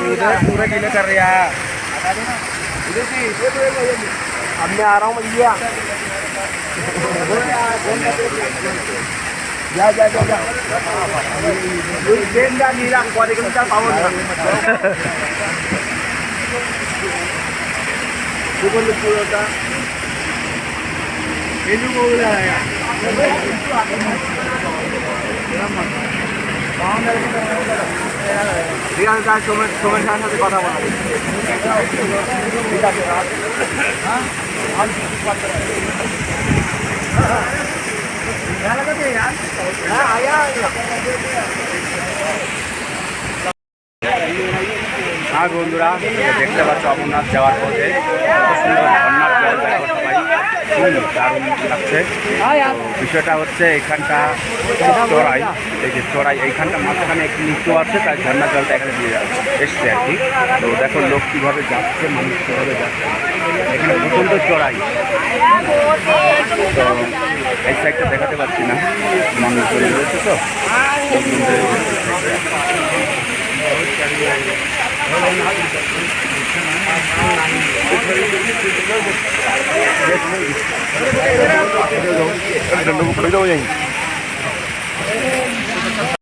पूरा गीला कर रहा है। अब मैं आ रहा हूँ भैया। जा जा जा जा ट्रेन का नीला क्वालिटी का पावर दुकान पूरा का मेनू बोला है রিয়ান তার সময় সাথে কথা বলা ঠিক আছে হ্যাঁ বন্ধুরা দেখতে পাচ্ছ অমরনাথ যাওয়ার পথে কত সুন্দর ঝর্ণার জল দেখো সবাই দারুণ লাগছে। বিষয়টা হচ্ছে এখানটা চড়াই, এই যে চড়াই এইখানটা মাঝখানে একটু নিচু আছে, তাই ঝর্ণার জলটা এখানে দিয়ে এসছে আর কি। তো দেখো লোক কীভাবে যাচ্ছে, মানুষ কীভাবে যাচ্ছে, এখানে প্রচণ্ড চড়াই। তো এই সাইডটা দেখাতে পারছি না, মানুষজন রয়েছে তো